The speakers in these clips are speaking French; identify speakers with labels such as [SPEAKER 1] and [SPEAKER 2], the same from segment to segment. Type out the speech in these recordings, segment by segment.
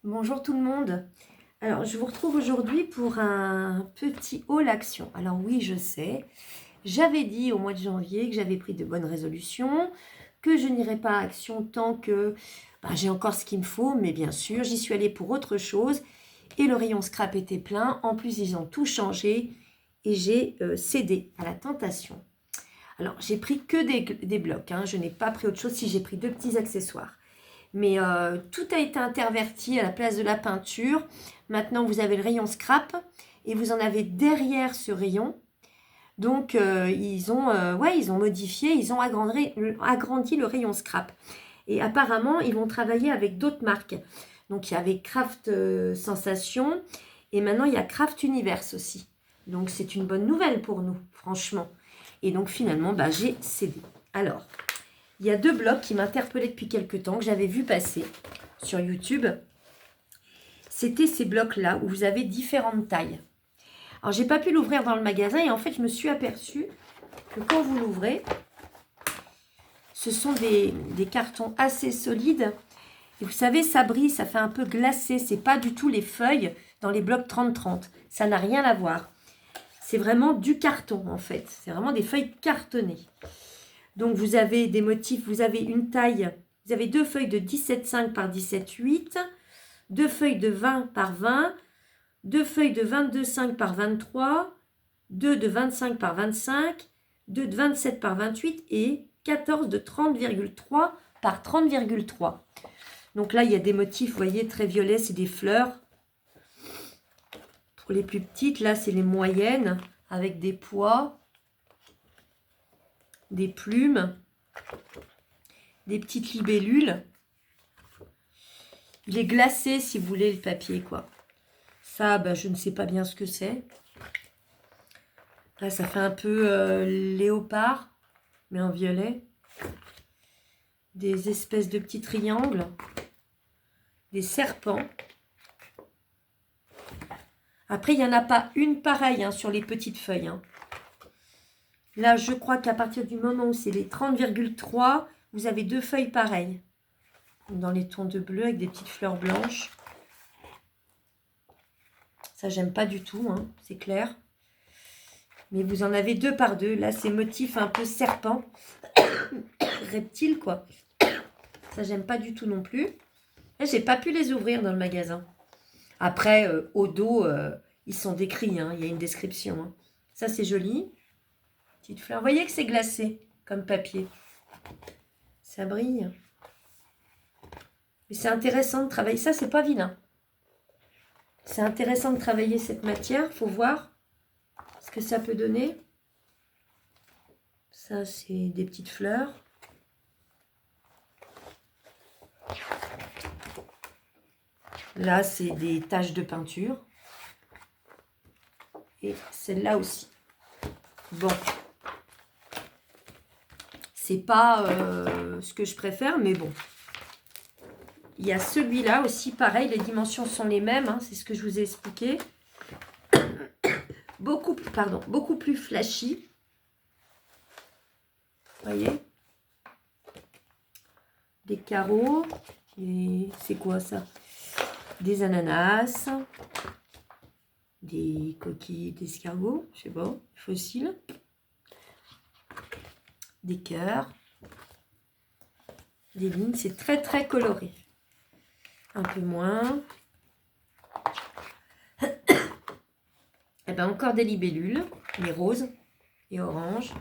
[SPEAKER 1] Bonjour tout le monde. Alors, je vous retrouve aujourd'hui pour un petit haul action. Alors oui, je sais, j'avais dit au mois de janvier que j'avais pris de bonnes résolutions, que je n'irais pas à action tant que j'ai encore ce qu'il me faut, mais bien sûr, j'y suis allée pour autre chose et le rayon scrap était plein. En plus, ils ont tout changé et j'ai cédé à la tentation. Alors, j'ai pris que des blocs, hein. Je n'ai pas pris autre chose si j'ai pris deux petits accessoires. Mais tout a été interverti à la place de la peinture. Maintenant, vous avez le rayon scrap et vous en avez derrière ce rayon. Donc, ils ont modifié, ils ont agrandi le rayon scrap. Et apparemment, ils vont travailler avec d'autres marques. Donc, il y avait Craft Sensation et maintenant, il y a Craft Universe aussi. Donc, c'est une bonne nouvelle pour nous, franchement. Et donc, finalement, j'ai cédé. Alors, il y a deux blocs qui m'interpellaient depuis quelques temps, que j'avais vu passer sur YouTube. C'était ces blocs-là, où vous avez différentes tailles. Alors, j'ai pas pu l'ouvrir dans le magasin, et en fait, je me suis aperçue que quand vous l'ouvrez, ce sont des cartons assez solides. Et vous savez, ça brille, ça fait un peu glacé. C'est pas du tout les feuilles dans les blocs 30-30. Ça n'a rien à voir. C'est vraiment du carton, en fait. C'est vraiment des feuilles cartonnées. Donc, vous avez des motifs, vous avez une taille, vous avez deux feuilles de 17,5 par 17,8, deux feuilles de 20 par 20, deux feuilles de 22,5 par 23, deux de 25 par 25, deux de 27 par 28 et 14 de 30,3 par 30,3. Donc là, il y a des motifs, vous voyez, très violets, c'est des fleurs. Pour les plus petites, là, c'est les moyennes avec des pois, des plumes, des petites libellules. Il est glacé si vous voulez le papier, quoi. Ça, je ne sais pas bien ce que c'est. Là, ça fait un peu léopard, mais en violet. Des espèces de petits triangles. Des serpents. Après, il n'y en a pas une pareille sur les petites feuilles. Là, je crois qu'à partir du moment où c'est les 30,3, vous avez deux feuilles pareilles. Dans les tons de bleu avec des petites fleurs blanches. Ça, j'aime pas du tout, c'est clair. Mais vous en avez deux par deux. Là, c'est motif un peu serpent. Reptile, quoi. Ça, j'aime pas du tout non plus. Là, j'ai pas pu les ouvrir dans le magasin. Après, au dos, ils sont décrits. Il y a une description. Ça, c'est joli. Petite fleur. Vous voyez que c'est glacé comme papier. Ça brille. Mais c'est intéressant de travailler. Ça, c'est pas vilain. C'est intéressant de travailler cette matière. Faut voir ce que ça peut donner. Ça, c'est des petites fleurs. Là, c'est des taches de peinture. Et celle-là aussi. Bon. C'est pas ce que je préfère, mais bon. Il y a celui-là aussi, pareil, les dimensions sont les mêmes. C'est ce que je vous ai expliqué. Beaucoup plus flashy. Vous voyez? Des carreaux. Et c'est quoi ça? Des ananas. Des coquilles d'escargot, je sais pas, fossiles. Des cœurs. Des lignes, c'est très très coloré. Un peu moins. Et encore des libellules, les roses et oranges.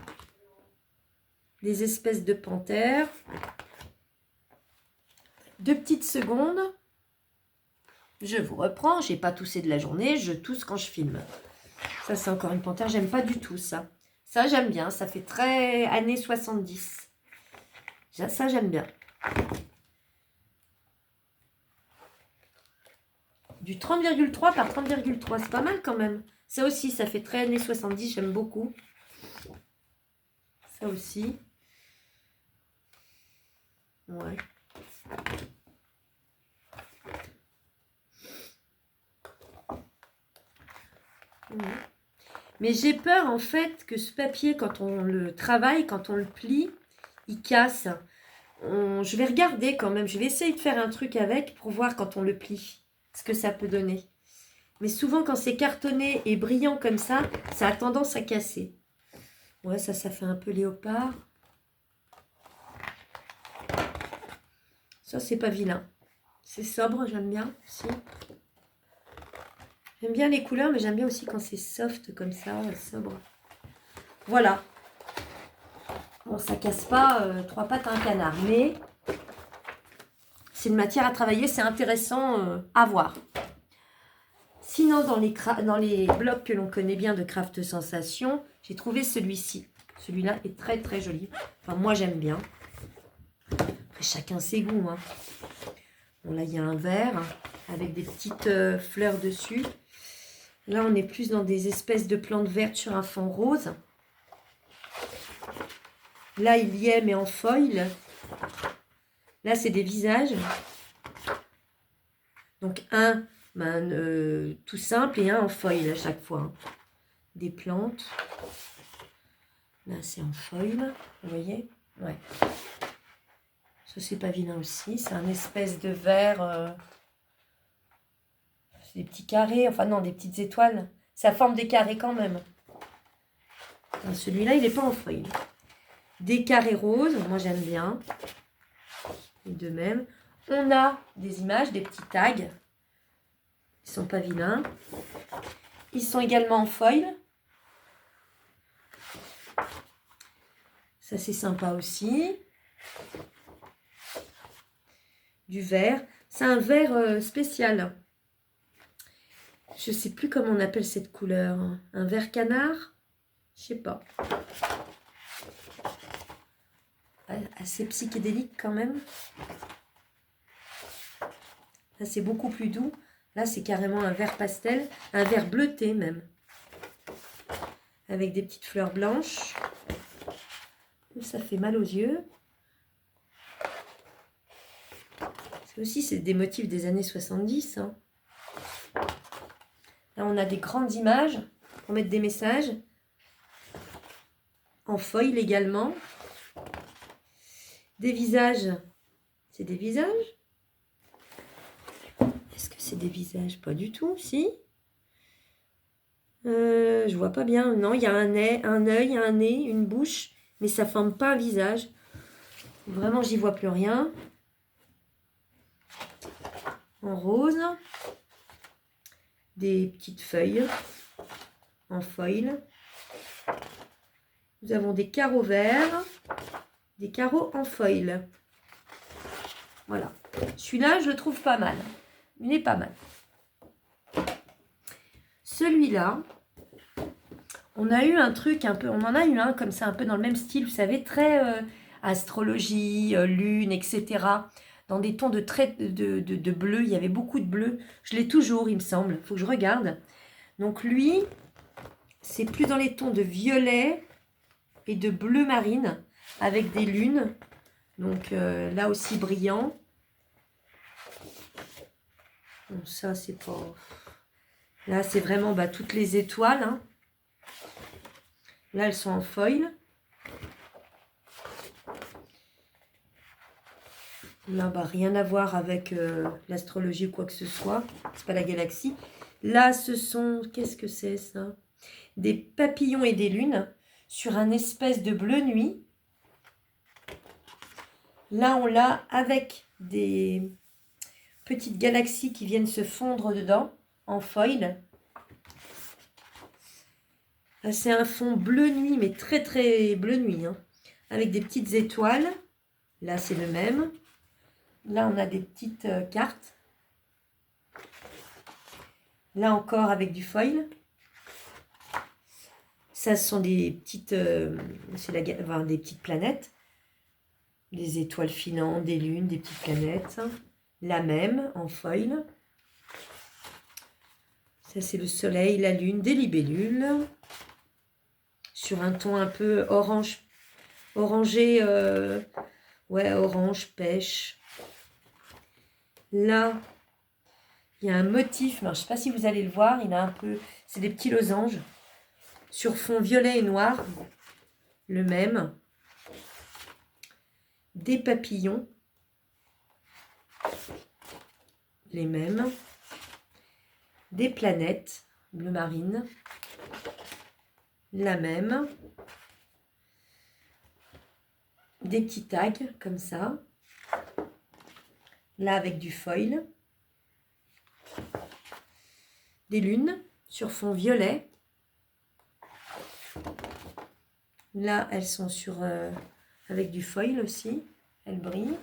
[SPEAKER 1] Des espèces de panthères. Deux petites secondes. Je vous reprends, j'ai pas toussé de la journée, je tousse quand je filme. Ça, c'est encore une panthère, j'aime pas du tout ça. Ça, j'aime bien, ça fait très années 70. Ça, j'aime bien. Du 30,3 par 30,3, c'est pas mal quand même. Ça aussi, ça fait très années 70, j'aime beaucoup. Ça aussi. Ouais. Mais j'ai peur en fait que ce papier, quand on le travaille, quand on le plie, il casse. Je vais regarder quand même, je vais essayer de faire un truc avec pour voir quand on le plie. ce que ça peut donner. Mais souvent, quand c'est cartonné et brillant comme ça a tendance à casser. Ouais, ça fait un peu léopard. Ça, c'est pas vilain. C'est sobre, j'aime bien aussi. J'aime bien les couleurs, mais j'aime bien aussi quand c'est soft comme ça, sobre. Voilà. Bon, ça casse pas 3 pattes à un canard, mais c'est une matière à travailler, c'est intéressant à voir. Sinon, dans les blocs que l'on connaît bien de Craft Sensation, j'ai trouvé celui-ci. Celui-là est très très joli. Enfin, moi j'aime bien. Après, chacun ses goûts. Hein. Bon, là, il y a un vert avec des petites fleurs dessus. Là, on est plus dans des espèces de plantes vertes sur un fond rose. Là, il y est, mais en foil. Là, c'est des visages. Donc, un tout simple et un en foil à chaque fois. Hein. Des plantes. Là, c'est en foil. Vous voyez? Ouais. Ça, c'est pas vilain aussi. C'est un espèce de vert. C'est des petits carrés. Enfin, non, des petites étoiles. Ça forme des carrés quand même. Celui-là, il n'est pas en foil. Des carrés roses. Moi, j'aime bien. Et de même. On a des images, des petits tags. Ils sont pas vilains. Ils sont également en foil. Ça, c'est sympa aussi. Du vert. C'est un vert spécial. Je ne sais plus comment on appelle cette couleur. Un vert canard? Je sais pas. Assez psychédélique quand même. Là, c'est beaucoup plus doux. Là, c'est carrément un vert pastel. Un vert bleuté même. Avec des petites fleurs blanches. Ça fait mal aux yeux. Ça aussi, c'est des motifs des années 70. Hein. Là, on a des grandes images pour mettre des messages. En foil également. Des visages. C'est des visages? Est-ce que c'est des visages? Pas du tout, si. Je vois pas bien. Non, il y a un œil, un nez, une bouche. Mais ça ne forme pas un visage. Vraiment, j'y vois plus rien. En rose. Des petites feuilles. En foil. Nous avons des carreaux verts. Des carreaux en foil. Voilà. Celui-là, je le trouve pas mal. Il est pas mal. Celui-là, on a eu un truc un peu, on en a eu un comme ça, un peu dans le même style, vous savez, très astrologie, lune, etc. Dans des tons de bleu, il y avait beaucoup de bleu. Je l'ai toujours, il me semble. Il faut que je regarde. Donc lui, c'est plus dans les tons de violet et de bleu marine, avec des lunes. Donc là aussi brillant. Bon, ça, c'est pas... Là, c'est vraiment toutes les étoiles. Hein. Là, elles sont en foil. Là, rien à voir avec l'astrologie ou quoi que ce soit. C'est pas la galaxie. Là, ce sont... Qu'est-ce que c'est, ça? Des papillons et des lunes sur un espèce de bleu nuit. Là, on l'a avec des petites galaxies qui viennent se fondre dedans, en foil. C'est un fond bleu nuit, mais très très bleu nuit, hein, avec des petites étoiles. Là, c'est le même. Là, on a des petites cartes. Là encore, avec du foil. Ça, ce sont des petites, des petites planètes. Des étoiles filantes, des lunes, des petites planètes. La même, en foil. Ça, c'est le soleil, la lune, des libellules. Sur un ton un peu orangé, ouais, orange, pêche. Là, il y a un motif, mais je ne sais pas si vous allez le voir, il a un peu, c'est des petits losanges sur fond violet et noir, le même. Des papillons, les mêmes. des planètes, bleu marine, la même, des petits tags comme ça, là avec du foil, des lunes sur fond violet, là elles sont sur avec du foil aussi, elles brillent,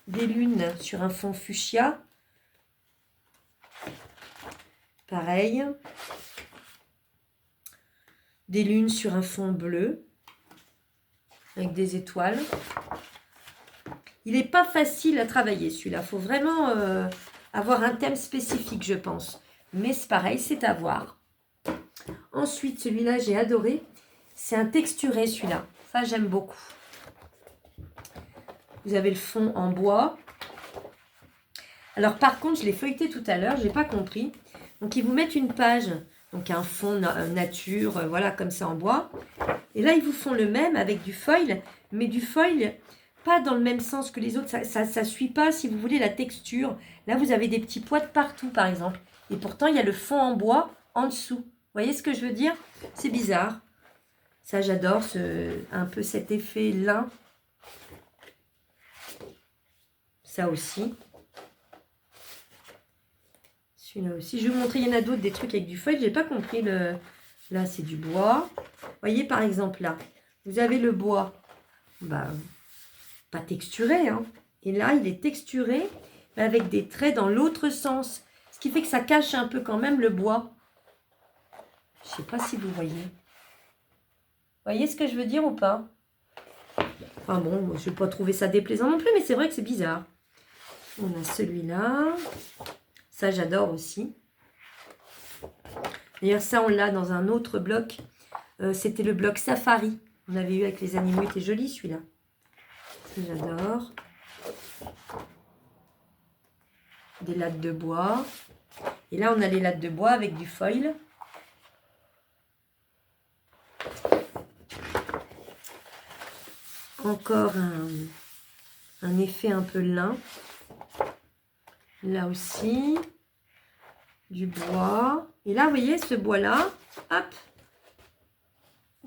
[SPEAKER 1] des lunes sur un fond fuchsia, pareil, des lunes sur un fond bleu avec des étoiles. Il n'est pas facile à travailler celui-là, il faut vraiment avoir un thème spécifique je pense, mais c'est pareil, c'est à voir. Ensuite celui-là j'ai adoré, c'est un texturé celui-là, ça j'aime beaucoup. Vous avez le fond en bois. Alors par contre je l'ai feuilleté tout à l'heure, je n'ai pas compris. Donc ils vous mettent une page, donc un fond nature, voilà comme ça en bois. Et là ils vous font le même avec du foil, mais du foil pas dans le même sens que les autres, ça suit pas si vous voulez la texture. Là vous avez des petits pois de partout par exemple. Et pourtant il y a le fond en bois en dessous. Vous voyez ce que je veux dire? C'est bizarre. Ça j'adore, un peu cet effet lin. Ça aussi. Celui-là aussi. Je vais vous montrer, il y en a d'autres, des trucs avec du foil. J'ai pas compris. Là, c'est du bois. Vous voyez, par exemple, là, vous avez le bois. Bah, pas texturé, hein. Et là, il est texturé, mais avec des traits dans l'autre sens. Ce qui fait que ça cache un peu quand même le bois. Je sais pas si vous voyez. Vous voyez ce que je veux dire ou pas? Enfin bon, je n'ai pas trouvé ça déplaisant non plus, mais c'est vrai que c'est bizarre. On a celui-là. Ça, j'adore aussi. D'ailleurs, ça, on l'a dans un autre bloc. C'était le bloc Safari. On avait eu avec les animaux. Il était joli, celui-là. Ça, j'adore. Des lattes de bois. Et là, on a les lattes de bois avec du foil. Encore un effet un peu lin. Là aussi, du bois. Et là, vous voyez, ce bois-là, hop.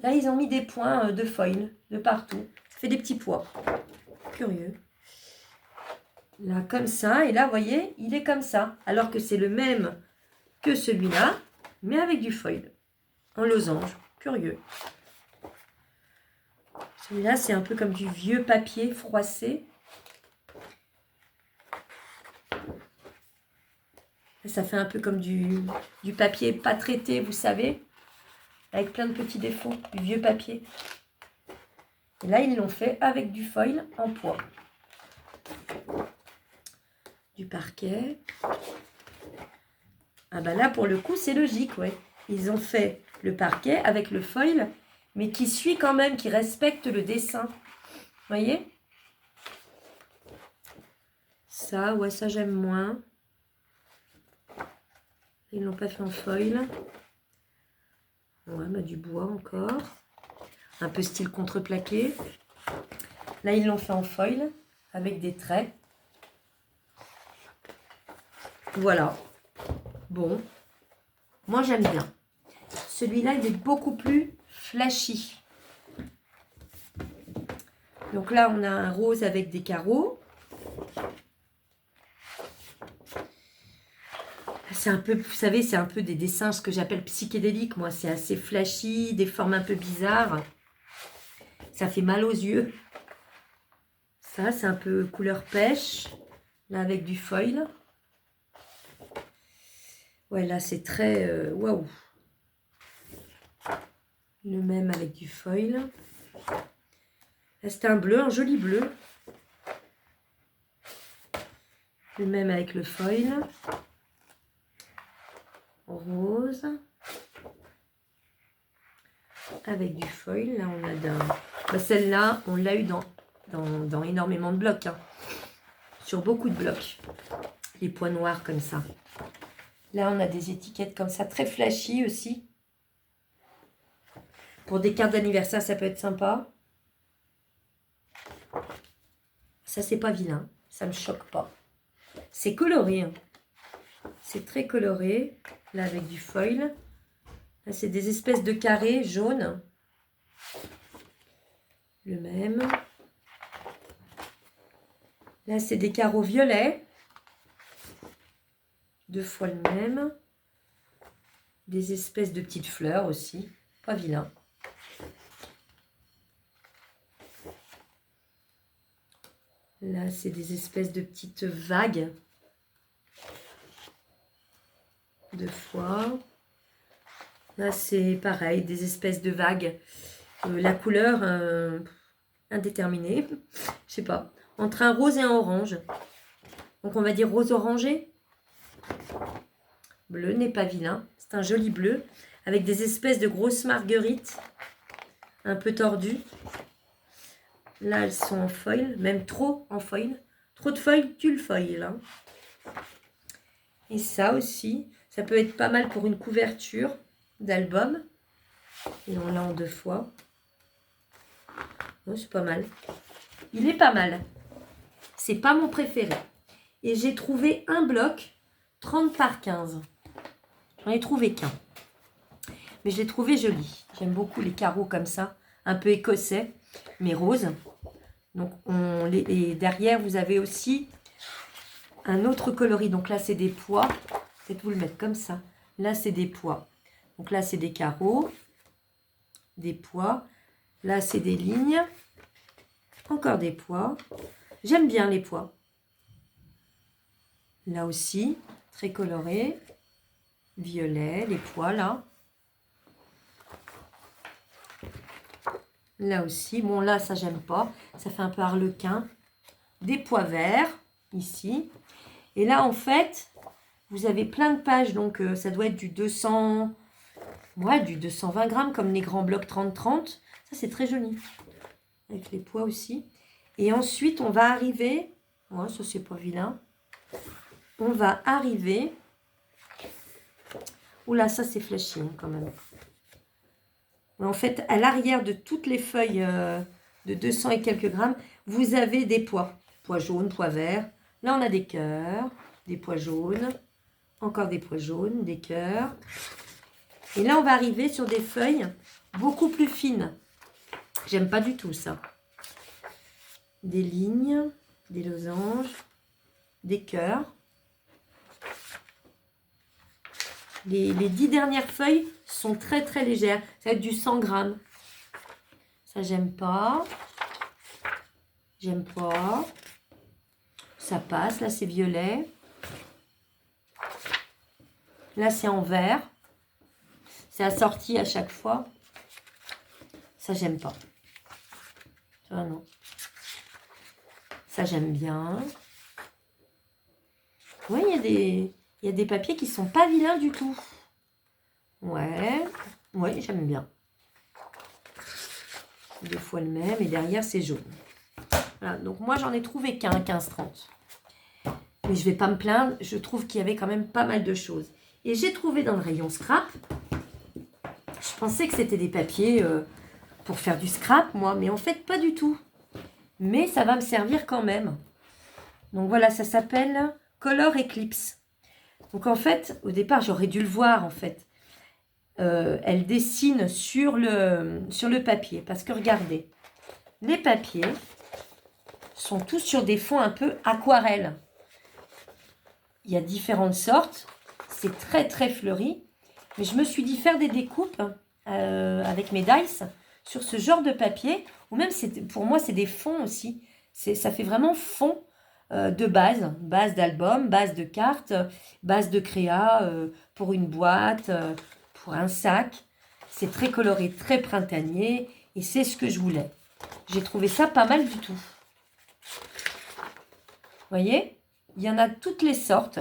[SPEAKER 1] Là, ils ont mis des points de foil de partout. Ça fait des petits pois. Curieux. Là, comme ça. Et là, vous voyez, il est comme ça. Alors que c'est le même que celui-là, mais avec du foil. En losange. Curieux. Celui-là, c'est un peu comme du vieux papier froissé. Ça fait un peu comme du papier pas traité, vous savez, avec plein de petits défauts, du vieux papier. Et là, ils l'ont fait avec du foil en poids. Du parquet. Ah ben là, pour le coup, c'est logique, ouais. Ils ont fait le parquet avec le foil, mais qui suit quand même, qui respecte le dessin. Vous voyez? Ça, ouais, ça j'aime moins. Ils l'ont pas fait en foil. Ouais, bah, du bois encore. Un peu style contreplaqué. Là, ils l'ont fait en foil avec des traits. Voilà. Bon. Moi, j'aime bien. Celui-là, il est beaucoup plus flashy. Donc là, on a un rose avec des carreaux. C'est un peu, vous savez, c'est un peu des dessins, ce que j'appelle psychédéliques. Moi, c'est assez flashy, des formes un peu bizarres. Ça fait mal aux yeux. Ça, c'est un peu couleur pêche. Là, avec du foil. Ouais, là, c'est très... waouh. Le même avec du foil. Là, c'est un bleu, un joli bleu. Le même avec le foil. Rose. Avec du foil. Là, on a d'un... Bah, celle-là, on l'a eu dans énormément de blocs. Hein. Sur beaucoup de blocs. Les points noirs comme ça. Là, on a des étiquettes comme ça, très flashy aussi. Pour des cartes d'anniversaire, ça peut être sympa. Ça, c'est pas vilain. Ça me choque pas. C'est coloré. Hein. c'est très coloré, là avec du foil. Là, c'est des espèces de carrés jaunes. Le même. Là, c'est des carreaux violets. 2 fois le même. Des espèces de petites fleurs aussi. Pas vilain. Là, c'est des espèces de petites vagues. 2 fois. Là, c'est pareil, des espèces de vagues. La couleur indéterminée. Je sais pas. Entre un rose et un orange. Donc, on va dire rose orangé. Bleu n'est pas vilain. C'est un joli bleu. Avec des espèces de grosses marguerites. Un peu tordues. Là, elles sont en foil. Même trop en foil. Trop de foil, tu le foil. Hein. Et ça aussi. Ça peut être pas mal pour une couverture d'album. Et on l'a en 2 fois. Oh, c'est pas mal. Il est pas mal. C'est pas mon préféré. Et j'ai trouvé un bloc 30 par 15. J'en ai trouvé qu'un. Mais je l'ai trouvé joli. J'aime beaucoup les carreaux comme ça. Un peu écossais, mais rose. Donc, et derrière, vous avez aussi un autre coloris. Donc là, c'est des pois. Peut-être vous le mettre comme ça. Là, c'est des pois. Donc là, c'est des carreaux. Des pois. Là, c'est des lignes. Encore des pois. J'aime bien les pois. Là aussi, très coloré. Violet, les pois là. Là aussi. Bon, là, ça, j'aime pas. Ça fait un peu harlequin. Des pois verts, ici. Et là, en fait, vous avez plein de pages. Donc, ça doit être du 200... Ouais, du 220 grammes, comme les grands blocs 30-30. Ça, c'est très joli. Avec les pois aussi. Et ensuite, on va arriver... Ouais, ça, c'est pas vilain. On va arriver... Oula, ça, c'est flashy, hein, quand même. En fait, à l'arrière de toutes les feuilles de 200 et quelques grammes, vous avez des pois. Pois jaunes, pois verts. Là, on a des cœurs, des pois jaunes. Encore des pois jaunes, des cœurs. Et là, on va arriver sur des feuilles beaucoup plus fines. J'aime pas du tout ça. Des lignes, des losanges, des cœurs. Les 10 dernières feuilles sont très très légères. Ça va être du 100 grammes. Ça, j'aime pas. J'aime pas. Ça passe. Là, c'est violet. Là, c'est en vert. C'est assorti à chaque fois. Ça, j'aime pas. Ça, non. Ça, j'aime bien. Oui, il y a des papiers qui sont pas vilains du tout. Ouais. Oui, j'aime bien. 2 fois le même. Et derrière, c'est jaune. Voilà. Donc, moi, j'en ai trouvé qu'un 15-30. Mais je vais pas me plaindre. Je trouve qu'il y avait quand même pas mal de choses. Et j'ai trouvé dans le rayon scrap. Je pensais que c'était des papiers pour faire du scrap, moi. Mais en fait, pas du tout. Mais ça va me servir quand même. Donc, voilà, ça s'appelle Color Eclipse. Donc, en fait, au départ, j'aurais dû le voir, en fait. Elle dessine sur le papier. Parce que, regardez, les papiers sont tous sur des fonds un peu aquarelle. Il y a différentes sortes. C'est très, très fleuri. Mais je me suis dit faire des découpes avec mes dice sur ce genre de papier. Ou même, pour moi, c'est des fonds aussi. Ça fait vraiment fond de base d'album, base de cartes, base de créa pour une boîte, pour un sac. C'est très coloré, très printanier et c'est ce que je voulais. J'ai trouvé ça pas mal du tout. Vous voyez, il y en a toutes les sortes.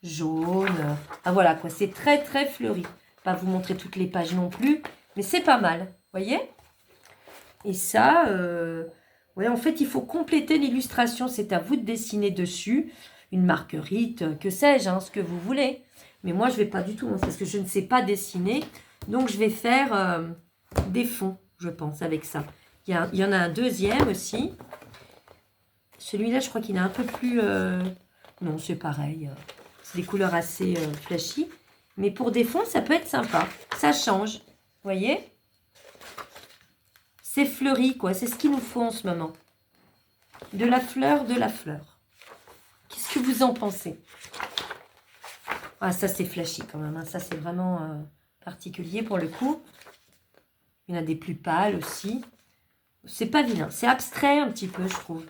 [SPEAKER 1] Jaune, ah voilà quoi, c'est très très fleuri. Pas vous montrer toutes les pages non plus, mais c'est pas mal, vous voyez. Et ça, ouais, en fait, il faut compléter l'illustration. C'est à vous de dessiner dessus une marguerite, que sais-je, hein, ce que vous voulez. Mais moi, je ne vais pas du tout, hein, parce que je ne sais pas dessiner. Donc, je vais faire des fonds, je pense, avec ça. Il y en a un deuxième aussi. Celui-là, je crois qu'il est un peu plus... Non, c'est pareil. C'est des couleurs assez flashy. Mais pour des fonds, ça peut être sympa. Ça change. Vous voyez? C'est fleuri, quoi. C'est ce qu'il nous faut en ce moment. De la fleur, de la fleur. Qu'est-ce que vous en pensez? Ah, ça, c'est flashy quand même. Hein. Ça, c'est vraiment particulier pour le coup. Il y en a des plus pâles aussi. C'est pas vilain. C'est abstrait un petit peu, je trouve.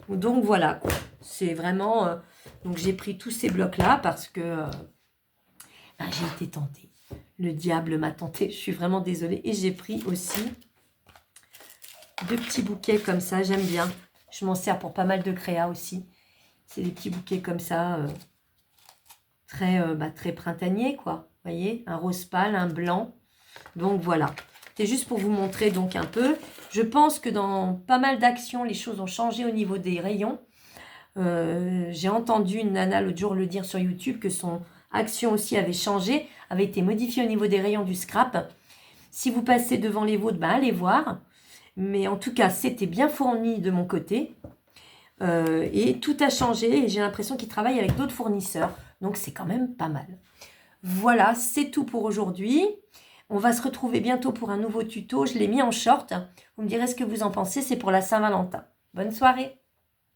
[SPEAKER 1] Donc, voilà, quoi. C'est vraiment... donc, j'ai pris tous ces blocs-là parce que j'ai été tentée. Le diable m'a tentée. Je suis vraiment désolée. Et j'ai pris aussi 2 petits bouquets comme ça. J'aime bien. Je m'en sers pour pas mal de créa aussi. C'est des petits bouquets comme ça, très printaniers, quoi. Vous voyez, un rose pâle, un blanc. Donc, voilà. C'est juste pour vous montrer donc un peu. Je pense que dans pas mal d'actions, les choses ont changé au niveau des rayons. J'ai entendu une nana l'autre jour le dire sur YouTube que son action aussi avait changé, avait été modifiée au niveau des rayons du scrap. Si vous passez devant les vôtres, allez voir. Mais en tout cas, c'était bien fourni de mon côté. Et tout a changé et j'ai l'impression qu'ils travaillent avec d'autres fournisseurs. Donc, c'est quand même pas mal. Voilà, c'est tout pour aujourd'hui. On va se retrouver bientôt pour un nouveau tuto. Je l'ai mis en short. Vous me direz ce que vous en pensez. C'est pour la Saint-Valentin. Bonne soirée.